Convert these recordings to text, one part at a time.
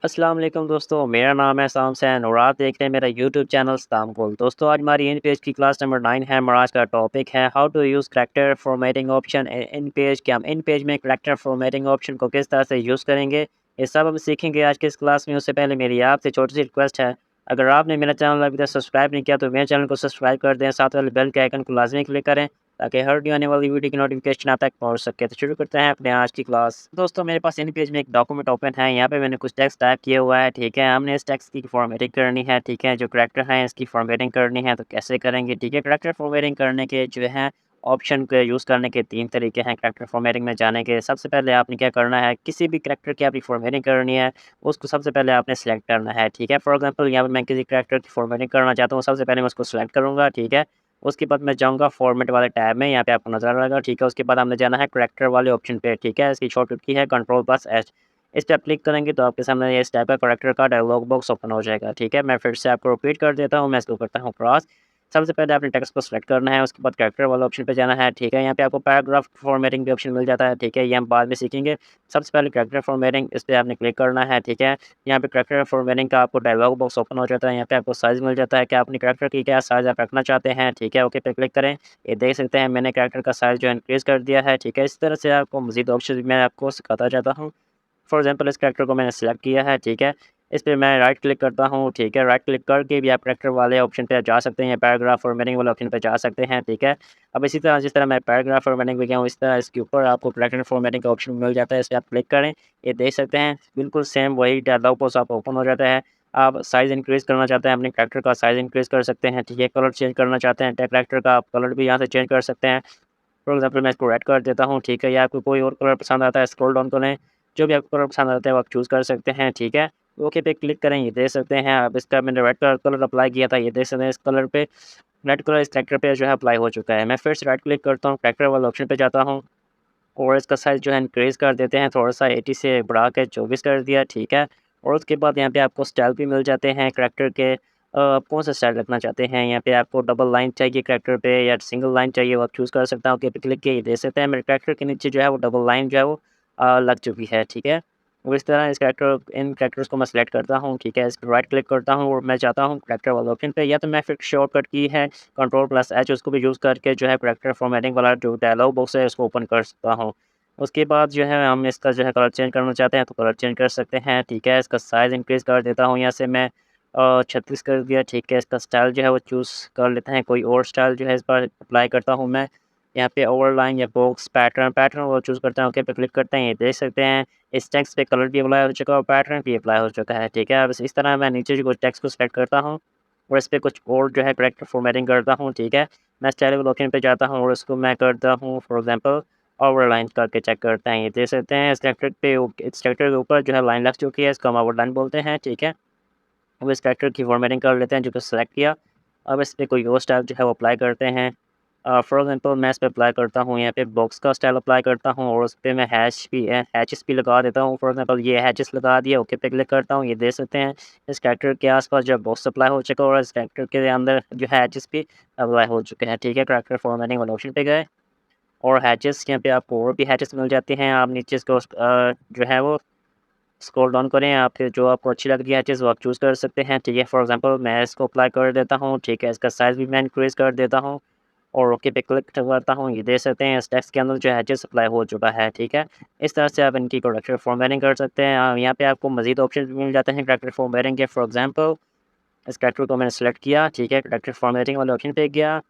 अस्सलाम वालेकुम दोस्तों, मेरा नाम है साम सैन और आप देख रहे हैं मेरा यूट्यूब चैनल सदामगुल। दोस्तों आज हमारी इन पेज की क्लास नंबर 9 है और आज का टॉपिक है how to use character formatting option InPage कि हम इन पेज में करैक्टर फॉर्मेटिंग ऑप्शन को किस तरह से यूज़ करेंगे, ये सब हम सीखेंगे आज की इस क्लास में। उससे पहले मेरी आपसे छोटी सी रिक्वेस्ट है, अगर आपने मेरा चैनल अभी तक सब्सक्राइब नहीं किया तो मेरे चैनल को सब्सक्राइब कर दें, साथ वाले बेल के आइकन को लाजमी क्लिक करें ताकि हर डी आने वाली वीडियो की नोटिफिकेशन आप तक पहुंच सके। तो शुरू करते हैं अपने आज की क्लास। दोस्तों मेरे पास इन पेज में एक डॉक्यूमेंट ओपन है, यहाँ पे मैंने कुछ टेक्स्ट टाइप किया हुआ है, ठीक है। हमने इस टेक्स्ट की फॉर्मेटिंग करनी है, ठीक है। जो करैक्टर है इसकी फॉर्मेटिंग करनी है, तो कैसे करेंगे, ठीक है। करैक्टर फॉर्मेटिंग करने के जो है ऑप्शन के यूज़ करने के 3 तरीके हैं करैक्टर फॉर्मेटिंग में जाने के। सबसे पहले आपने क्या करना है, किसी भी करैक्टर की आपकी फॉर्मेटिंग करनी है, उसको सबसे पहले आपने सेलेक्ट करना है, ठीक है। फॉर एग्जांपल यहाँ पे मैं किसी करैक्टर की फॉर्मेटिंग करना चाहता हूँ, सबसे पहले मैं उसको सेलेक्ट करूँगा, ठीक है। उसके बाद मैं जाऊँगा फॉर्मेट वाले टैब में, यहाँ पे आपको नज़र आ रहा होगा, ठीक है। उसके बाद हमने जाना है करैक्टर वाले ऑप्शन पे, ठीक है। इसकी शॉर्टकट की है Ctrl+H। इस पे आप क्लिक करेंगे तो आपके सामने ये इस टाइप का करैक्टर का डायलॉग बॉक्स ओपन हो जाएगा, ठीक है। मैं फिर से आपको रिपीट कर देता हूँ, मैं इसको करता हूँ क्रॉस। सबसे पहले आपने टेक्स्ट को सेलेक्ट करना है, उसके बाद करैक्टर वाला ऑप्शन पे जाना है, ठीक है। यहाँ पे आपको पैराग्राफ फॉर्मेटिंग भी ऑप्शन मिल जाता है, ठीक है। ये हम बाद में सीखेंगे। सबसे पहले करैक्टर फॉर्मेटिंग, इस पे आपने क्लिक करना है, ठीक है। यहाँ पे करैक्टर फॉर्मेटिंग का आपको डायलॉग बॉक्स ओपन हो जाता है, यहाँ पे आपको साइज़ मिल जाता है कि अपने करैक्टर की क्या साइज़ आप रखना चाहते हैं, ठीक है। ओके पे क्लिक करें। ये देख सकते हैं मैंने करैक्टर का साइज़ जो है इंक्रीज़ कर दिया है, ठीक है। इस तरह से आपको मज़ीद ऑप्शन मैं आपको सिखाता जाता हूँ। फॉर एग्जांपल इस करैक्टर को मैंने सेलेक्ट किया है, ठीक है। इस पे मैं राइट क्लिक करता हूँ, ठीक है। राइट क्लिक करके भी आप करैक्टर वाले ऑप्शन पे जा सकते हैं, पैराग्राफ फॉर्मेटिंग वाले ऑप्शन पे जा सकते हैं, ठीक है। अब इसी तरह जिस तरह मैं पैराग्राफ फॉर्मेटिंग पे गया हूँ, इस तरह इसके ऊपर आपको करैक्टर फॉर्मेटिंग का ऑप्शन मिल जाता है, इस पे आप क्लिक करें। ये देख सकते हैं बिल्कुल सेम वही डायलॉग बॉक्स आपको ओपन हो जाता है। आप साइज़ इंक्रीज़ करना चाहते हैं, अपने करैक्टर का साइज़ इंक्रीज़ कर सकते हैं, ठीक है। कलर चेंज करना चाहते हैं करैक्टर का, आप कलर भी यहाँ से चेंज कर सकते हैं। फॉर एग्जांपल मैं इसको रेड कर देता हूँ, ठीक है। या आपको कोई और कलर पसंद आता है, स्क्रॉल डाउन करें, जो भी आपको कलर पसंद आता है वो आप चूज़ कर सकते हैं, ठीक है। ओके पे क्लिक करें, ये देख सकते हैं अब इसका मैंने रेड कलर अप्लाई किया था, ये देख सकते हैं इस कलर पे रेड कलर इस करैक्टर पे जो है अप्लाई हो चुका है। मैं फिर से राइट क्लिक करता हूँ, करैक्टर वाले ऑप्शन पे जाता हूँ और इसका साइज़ जो है इंक्रीज़ कर देते हैं, थोड़ा-सा 80 से बढ़ा के 24 कर दिया, ठीक है। और उसके बाद यहाँ पे आपको स्टाइल भी मिल जाते हैं करैक्टर के। आप कौन-सा स्टाइल रखना चाहते हैं, यहाँ पे आपको डबल लाइन चाहिए करैक्टर पे या सिंगल लाइन चाहिए, वो आप चूज़ कर सकते हैं। ओके पे क्लिक किया, ये देख सकते हैं मेरे करैक्टर के नीचे जो है वो डबल लाइन जो है वो लग चुकी है, ठीक है। और इस तरह इन करैक्टर्स को मैं सेलेक्ट करता हूँ, ठीक है। इस पर राइट क्लिक करता हूँ और मैं जाता हूँ करैक्टर वाले ऑप्शन पे, या तो मैं फिर शॉर्टकट की है Ctrl+H, उसको भी यूज़ करके जो है करैक्टर फॉर्मेटिंग वाला जो डायलॉग बॉक्स है उसको ओपन कर सकता हूँ। उसके बाद जो है हम इसका जो है कलर चेंज करना चाहते हैं तो कलर चेंज कर सकते हैं, ठीक है। इसका साइज़ इंक्रीज़ कर देता हूँ, यहाँ से मैं 36 कर दिया, ठीक है। इसका स्टाइल जो है वो चूज़ कर लेते हैं, कोई और स्टाइल जो है इस पर अप्लाई करता हूँ मैं। यहाँ पे ओवरलाइन या बॉक्स पैटर्न वो चूज़ करते हैं, ओके पे क्लिक करते हैं। ये देख सकते हैं इस टेक्स्ट पे कलर भी अप्लाई हो चुका है और पैटर्न भी अप्लाई हो चुका है, ठीक है। अब इस तरह मैं नीचे जो टेक्स्ट को सेलेक्ट करता हूँ और इस पे कुछ और जो है करैक्टर फॉर्मेटिंग करता हूँ, ठीक है। मैं स्टाइल वाले ऑप्शन पे जाता हूँ और इसको मैं करता हूँ फॉर एग्जांपल ओवरलाइन करके चेक करते हैं। ये देख सकते हैं इस ट्रैक्टर के ऊपर जो है लाइन लग चुकी है, इसको हम ओवरलाइन बोलते हैं, ठीक है। अब इस ट्रैक्टर की फॉर्मेटिंग कर लेते हैं जो कि सेलेक्ट किया। अब इस पे कोई और स्टाइल जो है वो अप्लाई करते हैं। फॉर एग्जांपल मैं इस पे अप्लाई करता हूँ, यहाँ पे बॉक्स का स्टाइल अप्लाई करता हूँ और उस पे मैं हैचेस भी लगा देता हूँ। फॉर एग्जांपल ये हैचेस लगा दिया, ओके पे क्लिक करता हूँ। ये देख सकते हैं इस ट्रैक्टर के आसपास जो बॉक्स अप्लाई हो चुका है और इस ट्रैक्टर के अंदर जो हैचेस भी अप्लाई हो चुके हैं, ठीक है। ट्रैक्टर फॉर्मेटिंग वाले ऑप्शन पे गए और हैचेस यहाँ पे आपको और भी हैचेस मिल जाते हैं। आप नीचे इसको जो है वो स्क्रॉल डाउन करें, आप फिर जो आपको अच्छी लग रही है हैचेस वो आप चूज़ कर सकते हैं, ठीक है। फॉर एग्जांपल मैं इसको अप्लाई कर देता हूँ, ठीक है। इसका साइज़ भी मैं इंक्रीज़ कर देता हूँ और ओके पे क्लिक करता हूँ। ये देख सकते हैं इस टेक्स्ट के अंदर जो हैचेस अप्लाई हो चुका है, ठीक है। इस तरह से आप इनकी करैक्टर फॉर्मेटिंग कर सकते हैं। यहाँ पे आपको मज़ीद ऑप्शन भी मिल जाते हैं करैक्टर फॉर्मेटिंग के। फॉर एग्जांपल इस करैक्टर को मैंने सेलेक्ट किया, ठीक है। करैक्टर फॉर्मेटिंग वाले ऑप्शन पे गया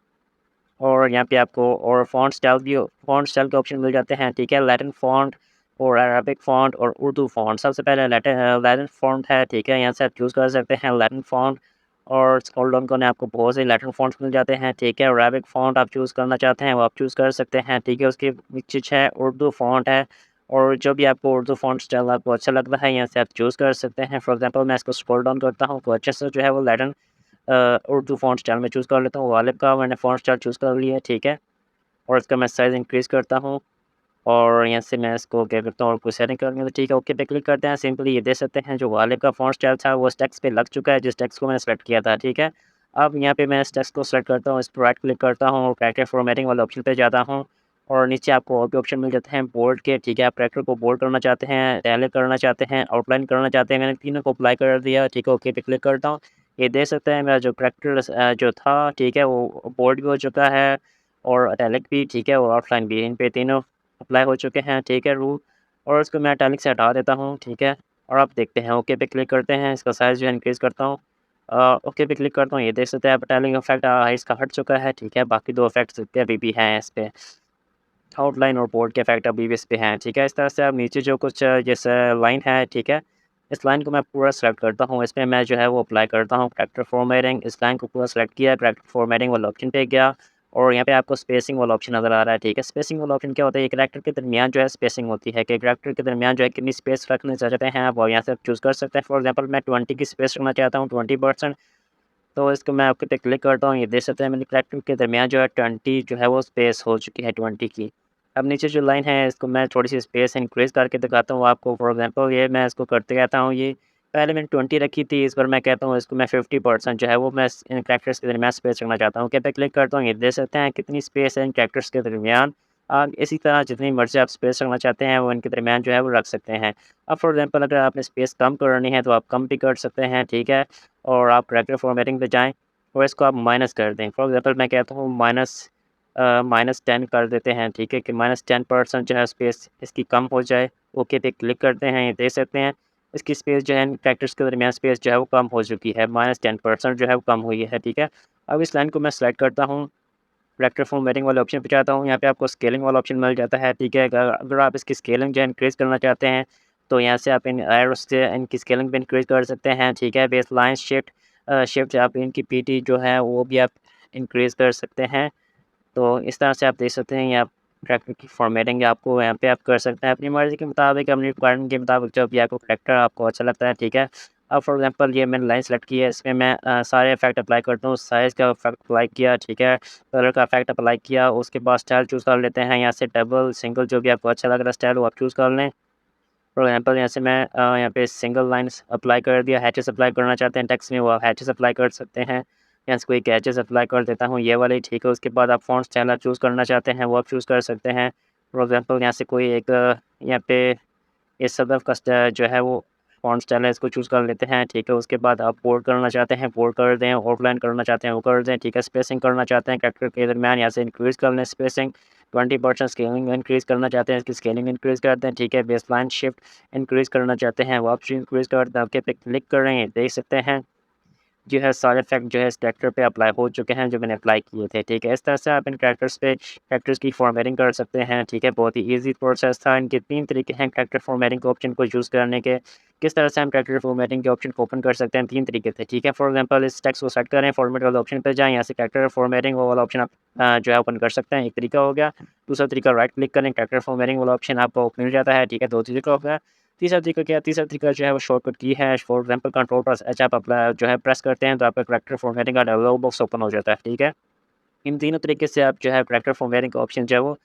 और यहाँ पे आपको और फ़ॉन्ट स्टाइल के ऑप्शन मिल जाते हैं, ठीक है। लैटिन फ़ॉन्ट और अरेबिक फ़ॉन्ट और उर्दू फ़ॉन्ट। सबसे पहले लैटिन फ़ॉन्ट है, ठीक है। यहाँ से आप चूज़ कर सकते हैं लैटिन फ़ॉन्ट और स्क्रॉल डाउन करने आपको बहुत से लैटिन फ़ॉन्ट्स मिल जाते हैं, ठीक है। अरेबिक फ़ॉन्ट आप चूज़ करना चाहते हैं वो आप चूज़ कर सकते हैं, ठीक है। उसके नीचे है उर्दू फ़ॉन्ट है और जो भी आपको उर्दू फ़ॉन्ट स्टाइल आपको अच्छा लगता है यहाँ से आप चूज़ कर सकते हैं। फॉर एग्जांपल मैं इसको स्क्रॉल डाउन करता हूँ तो अच्छे से जो है वो लैटिन उर्दू फ़ॉन्ट स्टाइल में चूज़ कर लेता हूँ। गालिब का मैंने फ़ॉन्ट स्टाइल चूज़ कर लिया है, ठीक है। और इसका मैं साइज़ इंक्रीज़ करता हूँ और यहाँ से मैं इसको क्या करता हूँ और कोई सेटिंग करनी है तो ठीक है, ओके पे क्लिक करते हैं। सिंपली ये देख सकते हैं जो गालिब का फ़ॉन्ट स्टाइल था वो इस टेक्स्ट पे लग चुका है जिस टेक्स्ट को मैंने सेलेक्ट किया था, ठीक है। अब यहाँ पे मैं इस टेक्स्ट को सेलेक्ट करता हूँ, इस पर राइट क्लिक करता हूँ और करैक्टर फॉर्मेटिंग वाले ऑप्शन पे जाता हूँ और नीचे आपको और भी ऑप्शन मिल जाते हैं बोल्ड के, ठीक है। आप कैरेक्टर को बोल्ड करना चाहते हैं, इटैलिक करना चाहते हैं, आउटलाइन करना चाहते हैं। मैंने तीनों को अप्लाई कर दिया, ठीक है। ओके पे क्लिक करता हूँ। ये देख सकते हैं मेरा जो कैरेक्टर जो था, ठीक है, वो बोल्ड भी हो चुका है और इटैलिक भी, ठीक है, और आउटलाइन भी। इन पे तीनों अप्लाई हो चुके हैं, ठीक है, रूल। और उसको मैं इटैलिक से हटा देता हूँ, ठीक है। और आप देखते हैं ओके पे क्लिक करते हैं, इसका साइज़ जो है इंक्रीज़ करता हूँ। ओके पे क्लिक करता हूँ, ये देख सकते हैं आप इटैलिक इफेक्ट इसका हट चुका है, ठीक है। बाकी 2 इफेक्ट्स अभी भी हैं इस पे। आउटलाइन और बोर्ड के इफेक्ट अभी भी इस पे हैं, ठीक है। इस तरह से अब नीचे जो कुछ जैसे लाइन है, ठीक है, इस लाइन को मैं पूरा सेलेक्ट करता हूँ। इसमें मैं जो है वो अप्लाई करता हूँ कैरेक्टर फॉर्मेटिंग। इस लाइन को पूरा सेलेक्ट किया, कैरेक्टर फॉर्मेटिंग वाला ऑप्शन पे गया और यहाँ पे आपको स्पेसिंग वाला ऑप्शन नज़र आ रहा है, ठीक है। स्पेसिंग वाला ऑप्शन क्या होता है, ये कैरेक्टर के दरमियान जो है स्पेसिंग होती है कि कैरेक्टर के दरमियान जो है कितनी स्पेस रखना चाहते हैं आप, और यहाँ से आप चूज़ कर सकते हैं। फॉर एग्जांपल मैं 20 की स्पेस रखना चाहता हूँ, 20%। तो इसको मैं ओके पे क्लिक करता हूँ, ये देख सकते हैं मेरे कैरेक्टर के दरमियान जो है 20 जो है वो स्पेस हो चुकी है 20 की। अब नीचे जो लाइन है इसको मैं थोड़ी-सी स्पेस इंक्रीज़ करके दिखाता हूँ आपको। फॉर एग्ज़ाम्पल ये मैं इसको करते रहता हूँ, ये पहले मैंने 20 रखी थी, इस बार मैं कहता हूँ इसको मैं 50% जो है वो मैं इन कैरेक्टर्स के दरमियान स्पेस रखना चाहता हूँ। ओके पे क्लिक करता हूँ, ये देख सकते हैं कितनी स्पेस है इन कैरेक्टर्स के दरमियान। इसी तरह जितनी मर्ज़ी आप स्पेस रखना चाहते हैं वो इनके दरमियान जो है वो रख सकते हैं। अब फॉर एग्ज़ाम्पल अगर आपने स्पेस कम करनी है तो आप कम भी कर सकते हैं, ठीक है। और आप कैरेक्टर फॉर्मेटिंग पे जाएँ और इसको आप माइनस कर दें। फॉर एग्ज़ाम्पल मैं कहता हूँ -10 कर देते हैं, ठीक है, कि -10% जो है स्पेस इसकी कम हो जाए। ओके पे क्लिक करते हैं, ये देख सकते हैं इसकी स्पेस जो है कैरेक्टर्स के दरमियान स्पेस जो है वो कम हो चुकी है, -10% जो है वो कम हुई है, ठीक है। अब इस लाइन को मैं सेलेक्ट करता हूँ, कैरेक्टर फॉर्मेटिंग वाले ऑप्शन पे जाता हूँ, यहाँ पे आपको स्केलिंग वाला ऑप्शन मिल जाता है, ठीक है। अगर अगर आप इसकी स्केलिंग जो है इंक्रीज़ करना चाहते हैं, तो यहाँ से आप इन एरोज़ से इनकी स्केलिंग भी इंक्रीज़ कर सकते हैं, ठीक है। बेसलाइन शिफ्ट आप इनकी पीटी जो है वो भी आप इंक्रीज़ कर सकते हैं। तो इस तरह से आप देख सकते हैं, ये आप ट्रैक्टर की फॉर्मेटिंग आपको यहाँ पे आप कर सकते हैं अपनी मर्ज़ी के मुताबिक, अपनी रिक्वायरमेंट के मुताबिक जो भी आपको ट्रैक्टर आपको अच्छा लगता है, ठीक है। अब फॉर एग्ज़ाम्पल ये मैंने लाइन सेलेक्ट की है, इसमें मैं सारे इफ़ेक्ट अप्लाई करता हूँ। साइज़ का इफ़ेक्ट अप्लाई किया, ठीक है। कलर का इफ़ेक्ट अप्लाई किया, उसके बाद स्टाइल चूज़ कर लेते हैं। यहाँ से डबल, सिंगल जो भी आपको अच्छा लग रहा है स्टाइल वो आप चूज़ कर लें। फॉर एग्ज़ाम्पल यहाँ से मैं यहाँ पे सिंगल लाइन्स अप्लाई कर दिया, हैचेस अप्लाई करना चाहते हैं टेक्स्ट में वो आप हैचेस अप्लाई कर सकते हैं। यहाँ से कोई एक हैचेस अप्लाई कर देता हूँ, ये वाली, ठीक है। उसके बाद आप फ़ॉन्ट स्टाइल आप चूज़ करना चाहते हैं वो आप चूज़ कर सकते हैं। फॉर एग्ज़ाम्पल यहाँ से कोई एक यहाँ पे ये सदफ का जो है वो फ़ॉन्ट स्टाइल है, इसको चूज़ कर लेते हैं, ठीक है। उसके बाद आप बोल्ड करना चाहते हैं बोल्ड कर दें, आउटलाइन करना चाहते हैं वो कर दें, ठीक है। स्पेसिंग करना चाहते हैं कैरेक्टर के दरमियान, यहाँ से इंक्रीज़ कर लें स्पेसिंग। 20% स्केलिंग इंक्रीज़ करना चाहते हैं, इसकी स्केलिंग इंक्रीज़ कर दें, ठीक है। बेसलाइन शिफ्ट इंक्रीज़ करना चाहते हैं वो आप इंक्रीज़ कर दें। ओके पे क्लिक कर रहे हैं, देख सकते हैं जो है सारे इफ़ेक्ट जो है इस कैरेक्टर पे अप्लाई हो चुके हैं जो मैंने अप्लाई किए थे, ठीक है। इस तरह से आप इन कैरेक्टर्स की फॉर्मेटिंग कर सकते हैं, ठीक है। बहुत ही ईज़ी प्रोसेस था। इनके 3 तरीके हैं कैरेक्टर फॉर्मेटिंग के ऑप्शन को यूज़ करने के। किस तरह से हम कैरेक्टर फॉर्मेटिंग के ऑप्शन को ओपन कर सकते हैं, 3 तरीके थे, ठीक है। फॉर एग्ज़ाम्पल इस टेक्स्ट को सेलेक्ट करें, फॉर्मेट वाले ऑप्शन पे जाएँ, यहाँ से कैरेक्टर फॉर्मेटिंग वो वाला ऑप्शन आप जो है ओपन कर सकते हैं, एक तरीका हो गया। दूसरा तरीका राइट क्लिक करें, कैरेक्टर फॉर्मेटिंग वाला ऑप्शन आपको मिल जाता है, ठीक है। 2 तरीका हो गया। तीसरा तरीका क्या है, तीसरा तरीका जो है वो शॉर्टकट की है। फॉर एग्ज़ाम्पल Ctrl+H आप अपना जो है प्रेस करते हैं तो आपका कैरेक्टर फॉर्मेटिंग का डायलॉग बॉक्स ओपन हो जाता है, ठीक है। इन तीनों तरीके से आप जो है कैरेक्टर फॉर्मेटिंग का ऑप्शन जो है वो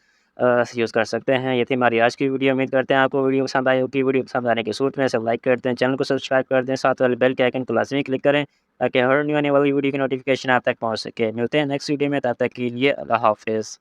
यूज़ कर सकते हैं। ये थी हमारी आज की वीडियो। उम्मीद करते हैं आपको वीडियो पसंद आई होगी। वीडियो पसंद आने की सूरत में सब लाइक कर दें, चैनल को सब्सक्राइब कर दें, साथ वाले बेल के आइकन को लाज़मी क्लिक करें ताकि हर न्यू आने वाली वीडियो की नोटिफिकेशन आप तक पहुँच सके। मिलते हैं नेक्स्ट वीडियो में, तब तक के लिए अल्लाह हाफ़िज़।